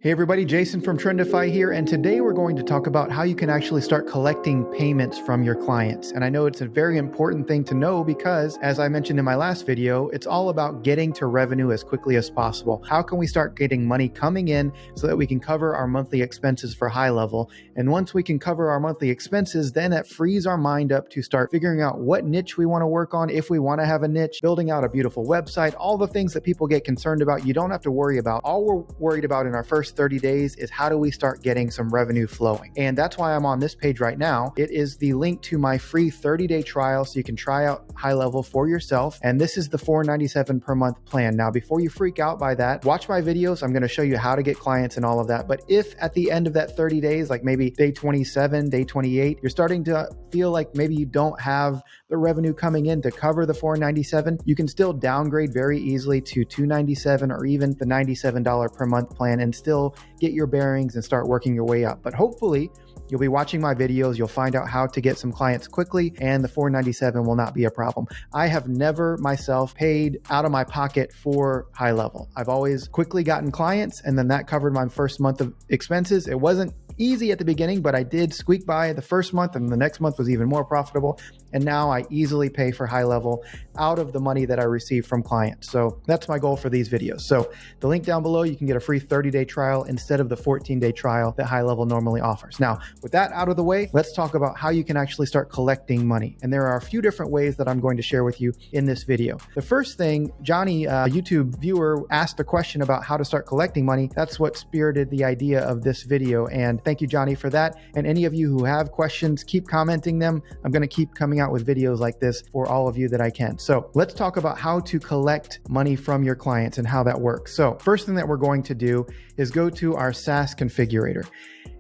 Hey everybody, Jason from Trendify here, and today we're going to talk about how you can actually start collecting payments from your clients. And I know it's a very important thing to know because, as I mentioned in my last video, it's all about getting to revenue as quickly as possible. How can we start getting money coming in so that we can cover our monthly expenses for HighLevel? And once we can cover our monthly expenses, then that frees our mind up to start figuring out what niche we want to work on, if we want to have a niche, building out a beautiful website, all the things that people get concerned about, you don't have to worry about. All we're worried about in our first 30 days is how do we start getting some revenue flowing. And that's why I'm on this page right now. It is the link to my free 30-day trial so you can try out HighLevel for yourself. And this is the $497 per month plan. Now, before you freak out by that, watch my videos. I'm going to show you how to get clients and all of that. But if at the end of that 30 days, like maybe day 27, day 28, you're starting to feel like maybe you don't have the revenue coming in to cover the $497, you can still downgrade very easily to $297 or even the $97 per month plan and still get your bearings and start working your way up. But hopefully you'll be watching my videos, you'll find out how to get some clients quickly, and the $497 will not be a problem. I have never myself paid out of my pocket for HighLevel. I've always quickly gotten clients, and then that covered my first month of expenses. It wasn't easy at the beginning, but I did squeak by the first month, and the next month was even more profitable. And now I easily pay for HighLevel out of the money that I receive from clients. So that's my goal for these videos. So the link down below, you can get a free 30-day trial instead of the 14-day trial that HighLevel normally offers. Now, with that out of the way, let's talk about how you can actually start collecting money. And there are a few different ways that I'm going to share with you in this video. The first thing, Johnny, a YouTube viewer, asked a question about how to start collecting money. That's what spirited the idea of this video. And thank you, Johnny, for that. And any of you who have questions, keep commenting them. I'm going to keep coming out with videos like this for all of you that I can. So let's talk about how to collect money from your clients and how that works. So first thing that we're going to do is go to our SaaS configurator.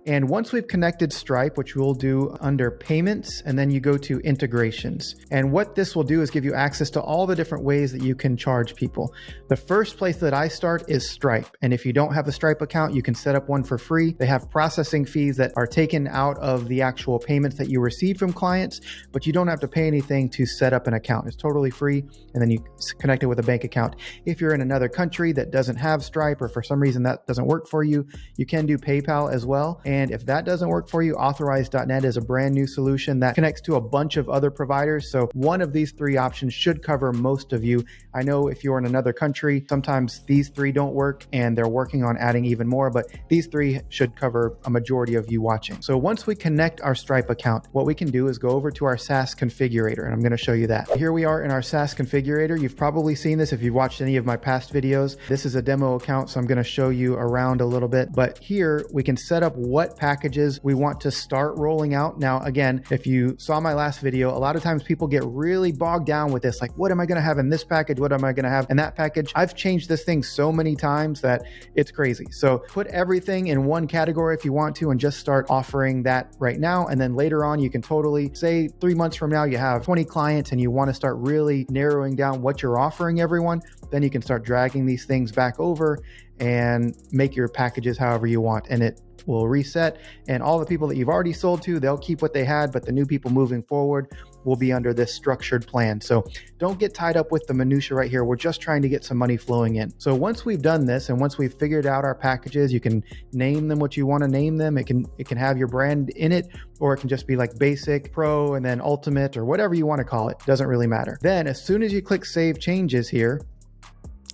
And once we've connected Stripe, which we'll do under payments, and then you go to integrations. And what this will do is give you access to all the different ways that you can charge people. The first place that I start is Stripe. And if you don't have a Stripe account, you can set up one for free. They have processing fees that are taken out of the actual payments that you receive from clients, but you don't have to pay anything to set up an account. It's totally free. And then you connect it with a bank account. If you're in another country that doesn't have Stripe, or for some reason that doesn't work for you, you can do PayPal as well. And if that doesn't work for you, Authorize.net is a brand new solution that connects to a bunch of other providers. So one of these three options should cover most of you. I know if you're in another country, sometimes these three don't work and they're working on adding even more, but these three should cover a majority of you watching. So once we connect our Stripe account, what we can do is go over to our SaaS configurator, and I'm going to show you that. Here we are in our SaaS configurator. You've probably seen this if you've watched any of my past videos. This is a demo account, so I'm going to show you around a little bit, but here we can set up what packages we want to start rolling out. Now, again, if you saw my last video, a lot of times people get really bogged down with this, like, what am I going to have in this package? What am I going to have in that package? I've changed this thing so many times that it's crazy. So put everything in one category if you want to, and just start offering that right now. And then later on, you can totally say 3 months from now, you have 20 clients and you want to start really narrowing down what you're offering everyone. Then you can start dragging these things back over and make your packages however you want, and it will reset. And all the people that you've already sold to, they'll keep what they had, but the new people moving forward will be under this structured plan. So don't get tied up with the minutia right here. We're just trying to get some money flowing in. So once we've done this, and once we've figured out our packages, you can name them what you want to name them. It can have your brand in it, or it can just be like basic, pro, and then ultimate, or whatever you want to call it. Doesn't really matter. Then as soon as you click save changes here,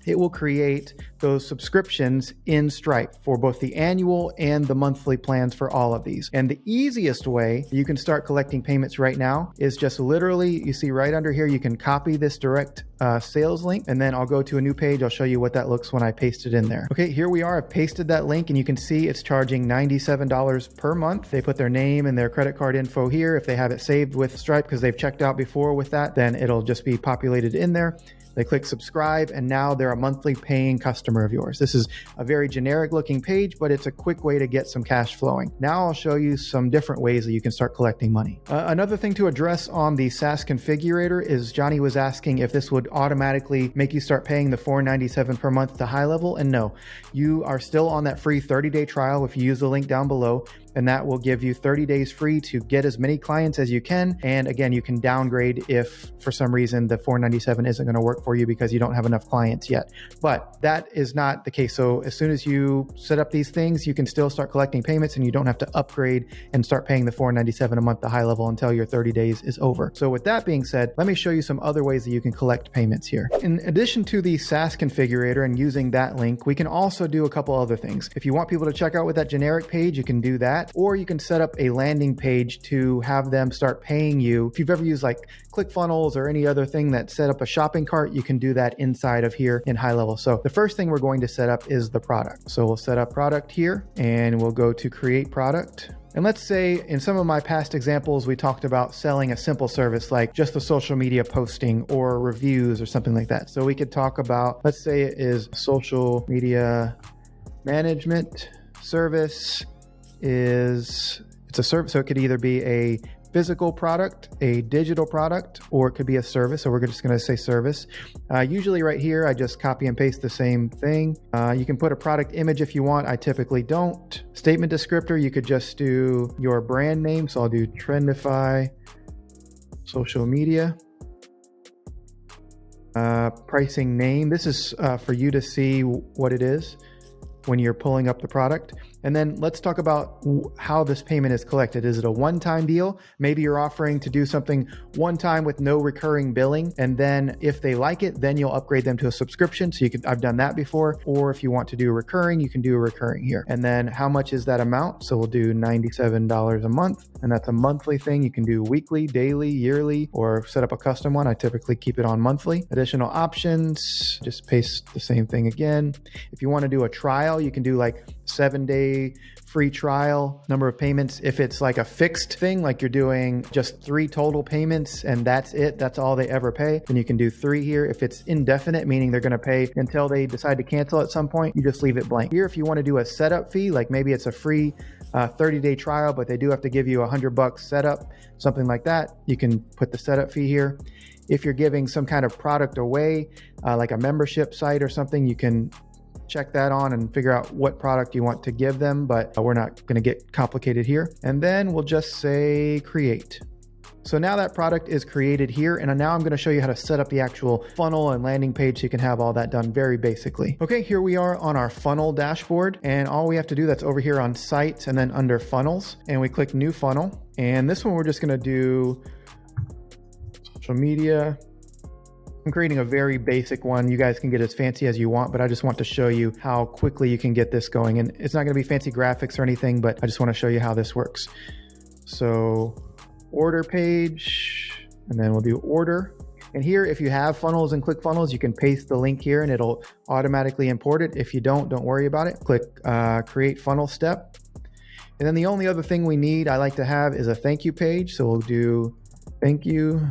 it will create those subscriptions in Stripe for both the annual and the monthly plans for all of these. And the easiest way you can start collecting payments right now is just literally, you see right under here, you can copy this direct sales link, and then I'll go to a new page. I'll show you what that looks when I paste it in there. Okay, here we are. I've pasted that link, and you can see it's charging $97 per month. They put their name and their credit card info here. If they have it saved with Stripe because they've checked out before with that, then it'll just be populated in there. They click subscribe, and now they're a monthly paying customer of yours. This is a very generic looking page, but it's a quick way to get some cash flowing. Now I'll show you some different ways that you can start collecting money. Another thing to address on the SaaS configurator is Johnny was asking if this would automatically make you start paying the $497 per month to HighLevel, and no, you are still on that free 30-day trial if you use the link down below. and that will give you 30 days free to get as many clients as you can. And again, you can downgrade if for some reason the $497 isn't going to work for you because you don't have enough clients yet. But that is not the case. So as soon as you set up these things, you can still start collecting payments and you don't have to upgrade and start paying the $497 a month to HighLevel until your 30 days is over. So with that being said, let me show you some other ways that you can collect payments here. In addition to the SaaS configurator and using that link, we can also do a couple other things. If you want people to check out with that generic page, you can do that, or you can set up a landing page to have them start paying you. If you've ever used like ClickFunnels or any other thing that set up a shopping cart, you can do that inside of here in HighLevel. So the first thing we're going to set up is the product. So we'll set up product here and we'll go to create product. And let's say in some of my past examples, we talked about selling a simple service like just the social media posting or reviews or something like that. So we could talk about, let's say it is social media management service it's a service. So it could either be a physical product, a digital product, or it could be a service. So we're just going to say service. Usually right here, I just copy and paste the same thing. You can put a product image if you want. I typically don't. Statement descriptor, you could just do your brand name. So I'll do Trendify social media. Pricing name. This is for you to see what it is when you're pulling up the product. And then let's talk about how this payment is collected. Is it a one-time deal? Maybe you're offering to do something one time with no recurring billing. And then if they like it, then you'll upgrade them to a subscription. So I've done that before. Or if you want to do recurring, you can do a recurring here. And then how much is that amount? So we'll do $97 a month. And that's a monthly thing. You can do weekly, daily, yearly, or set up a custom one. I typically keep it on monthly. Additional options, just paste the same thing again. If you want to do a trial, you can do like 7-day free trial, number of payments. If it's like a fixed thing, like you're doing just 3 total payments and that's it, that's all they ever pay, then you can do 3 here. If it's indefinite, meaning they're going to pay until they decide to cancel at some point, you just leave it blank. Here, if you want to do a setup fee, like maybe it's a free 30-day trial, but they do have to give you $100 setup, something like that, you can put the setup fee here. If you're giving some kind of product away, like a membership site or something, you can check that on and figure out what product you want to give them, but we're not going to get complicated here. And then we'll just say create. So now that product is created here, and now I'm going to show you how to set up the actual funnel and landing page so you can have all that done very basically. Okay, here we are on our funnel dashboard, and all we have to do, that's over here on sites and then under funnels, and we click new funnel. And this one we're just going to do social media. I'm creating a very basic one. You guys can get as fancy as you want, but I just want to show you how quickly you can get this going. And it's not going to be fancy graphics or anything, but I just want to show you how this works. So order page, and then we'll do order. And here, if you have funnels and ClickFunnels, you can paste the link here and it'll automatically import it. If you don't worry about it. Click create funnel step. And then the only other thing we need, I like to have, is a thank you page. So we'll do thank you.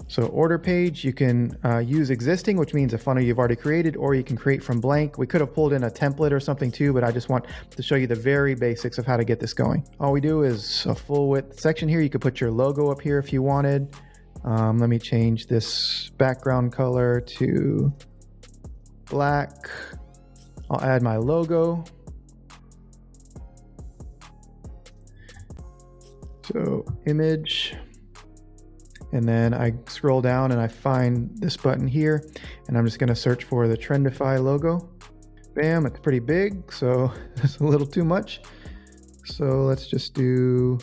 So order page, you can use existing, which means a funnel you've already created, or you can create from blank. We could have pulled in a template or something too, but I just want to show you the very basics of how to get this going. All we do is a full width section here. You could put your logo up here if you wanted. Let me change this background color to black. I'll add my logo. So image. And then I scroll down and I find this button here, and I'm just going to search for the Trendify logo. Bam, it's pretty big, so it's a little too much. So let's just do,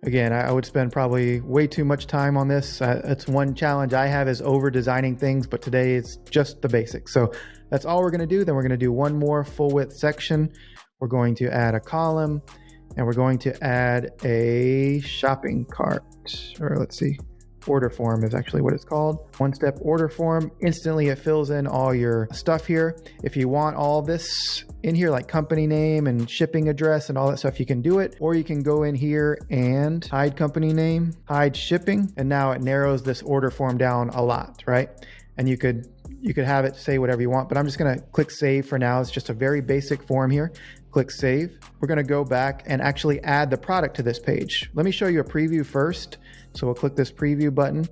again, I would spend probably way too much time on this. That's one challenge I have, is over designing things, but today it's just the basics. So that's all we're going to do. Then we're going to do one more full width section. We're going to add a column, and we're going to add a shopping cart, or let's see. Order form is actually what it's called. One-step order form. Instantly it fills in all your stuff here. If you want all this in here, like company name and shipping address and all that stuff, you can do it. Or you can go in here and hide company name, hide shipping, and now it narrows this order form down a lot, right? And you could have it say whatever you want, but I'm just gonna click save for now. It's just a very basic form here. Click save. We're gonna go back and actually add the product to this page. Let me show you a preview first. So we'll click this preview button.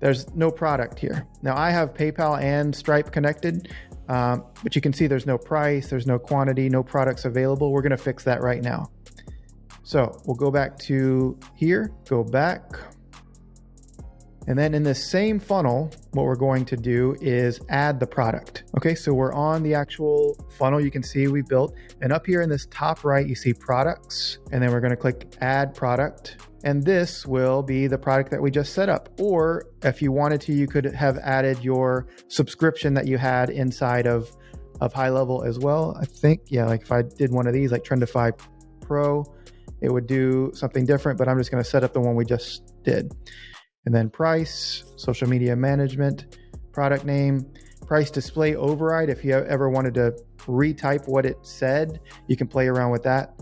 There's no product here. Now I have PayPal and Stripe connected. But you can see there's no price, there's no quantity, no products available. We're going to fix that right now. So we'll go back to here, go back. And then in this same funnel, what we're going to do is add the product. Okay, so we're on the actual funnel you can see we built. And up here in this top right, you see products. And then we're going to click add product. And this will be the product that we just set up. Or if you wanted to, you could have added your subscription that you had inside of HighLevel as well. I think, yeah, like if I did one of these, like Trendify Pro, it would do something different, but I'm just going to set up the one we just did. And then price, social media management, product name, price display override. If you ever wanted to retype what it said, you can play around with that.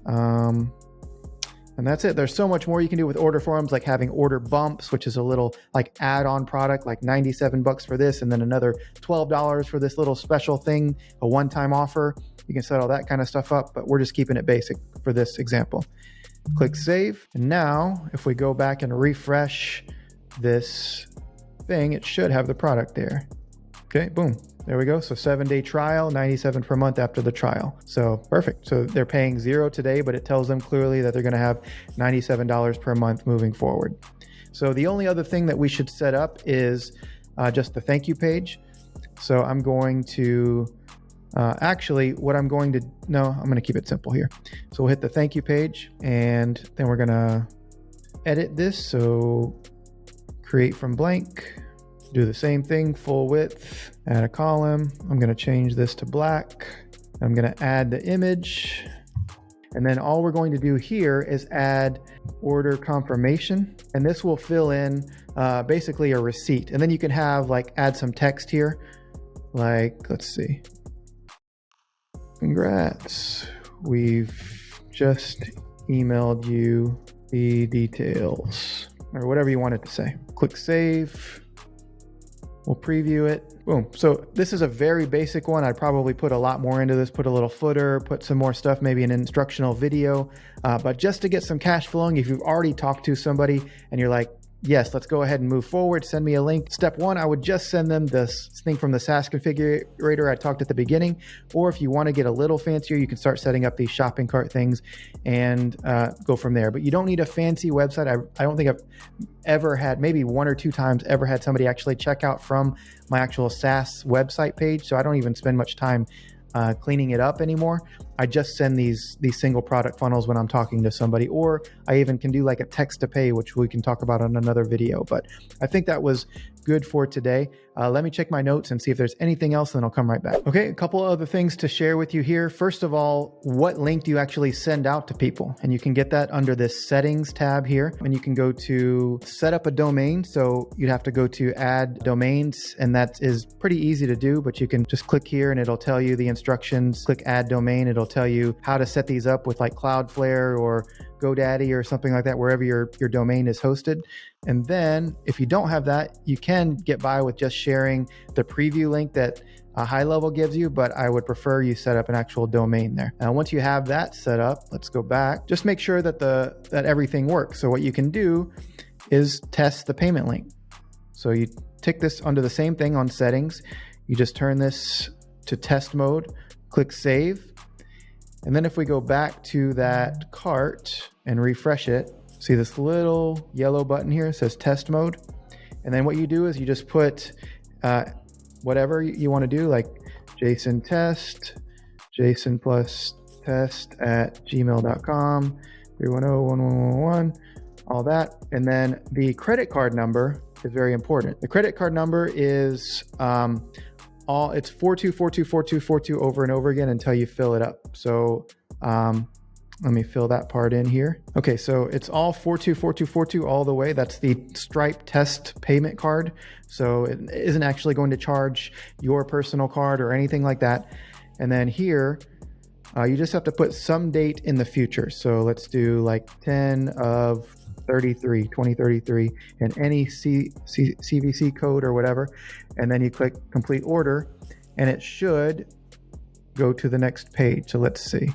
And that's it. There's so much more you can do with order forms, like having order bumps, which is a little like add-on product, like $97 for this, and then another $12 for this little special thing, a one-time offer. You can set all that kind of stuff up, but we're just keeping it basic for this example. Click save. And now if we go back and refresh this thing, it should have the product there. Okay, boom. There we go. So 7-day trial, $97 per month after the trial. So perfect. So they're paying $0 today, but it tells them clearly that they're going to have $97 per month moving forward. So the only other thing that we should set up is just the thank you page. So I'm going to I'm going to keep it simple here. So we'll hit the thank you page, and then we're going to edit this. So create from blank, do the same thing, full width, add a column. I'm going to change this to black. I'm going to add the image. And then all we're going to do here is add order confirmation. And this will fill in basically a receipt. And then you can have add some text here. Let's see. Congrats. We've just emailed you the details, or whatever you want it to say. Click save. We'll preview it. Boom. So this is a very basic one. I'd probably put a lot more into this, put a little footer, put some more stuff, maybe an instructional video. But just to get some cash flowing, if you've already talked to somebody and you're like, yes, let's go ahead and move forward, send me a link. Step one, I would just send them this thing from the SaaS configurator I talked at the beginning. Or if you want to get a little fancier, you can start setting up these shopping cart things and go from there. But you don't need a fancy website. I don't think I've ever had, maybe one or two times ever had somebody actually check out from my actual SaaS website page. So I don't even spend much time cleaning it up anymore. I just send these single product funnels when I'm talking to somebody, or I even can do like a text to pay, which we can talk about on another video. But I think that was good for today. Let me check my notes and see if there's anything else, and I'll come right back. Okay, a couple of other things to share with you here. First of all, what link do you actually send out to people? And you can get that under this settings tab here, and you can go to set up a domain. So you'd have to go to add domains, and that is pretty easy to do, but you can just click here and it'll tell you the instructions. Click add domain. It'll tell you how to set these up with like Cloudflare or GoDaddy or something like that, wherever your domain is hosted. And then if you don't have that, you can get by with just sharing the preview link that HighLevel gives you, but I would prefer you set up an actual domain there. Now, once you have that set up, let's go back. Just make sure that that everything works. So what you can do is test the payment link. So you tick this under the same thing on settings. You just turn this to test mode, click save. And then if we go back to that cart and refresh it, see this little yellow button here, it says test mode. And then what you do is you just put whatever you want to do, like JSON plus test at gmail.com, 310-1111, all that. And then the credit card number is very important. The credit card number is it's 42424242 over and over again until you fill it up. So let me fill that part in here. Okay, so it's all 424242 all the way. That's the Stripe test payment card. So it isn't actually going to charge your personal card or anything like that. And then here, you just have to put some date in the future. So let's do like 10/33, and any CVC code or whatever. And then you click complete order and it should go to the next page. So let's see.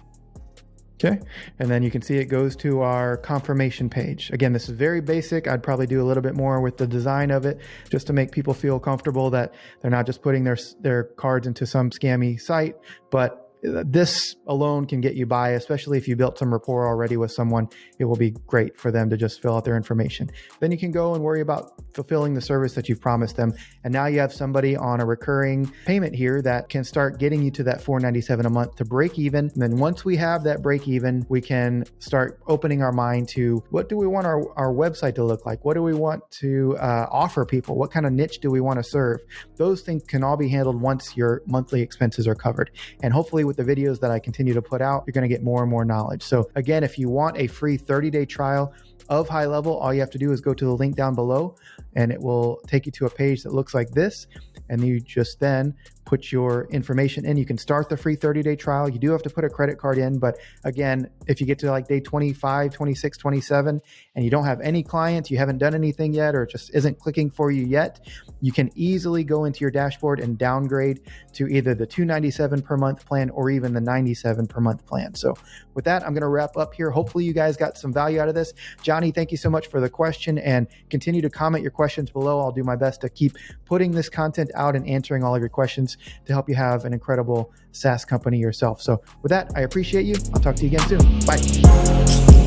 Okay. And then you can see it goes to our confirmation page. Again, this is very basic. I'd probably do a little bit more with the design of it just to make people feel comfortable that they're not just putting their cards into some scammy site, but this alone can get you by, especially if you built some rapport already with someone. It will be great for them to just fill out their information. Then you can go and worry about fulfilling the service that you've promised them. And now you have somebody on a recurring payment here that can start getting you to that $497 a month to break even. And then once we have that break even, we can start opening our mind to what do we want our website to look like? What do we want to offer people? What kind of niche do we want to serve? Those things can all be handled once your monthly expenses are covered. And hopefully with the videos that I continue to put out, you're going to get more and more knowledge. So again, if you want a free 30-day trial of HighLevel, all you have to do is go to the link down below and it will take you to a page that looks like this. And you just then put your information in. You can start the free 30-day trial. You do have to put a credit card in, but again, if you get to like day 25, 26, 27, and you don't have any clients, you haven't done anything yet, or it just isn't clicking for you yet, you can easily go into your dashboard and downgrade to either the $297 per month plan or even the $97 per month plan. So with that, I'm going to wrap up here. Hopefully you guys got some value out of this. Johnny, thank you so much for the question, and continue to comment your questions below. I'll do my best to keep putting this content out and answering all of your questions to help you have an incredible SaaS company yourself. So with that, I appreciate you. I'll talk to you again soon. Bye.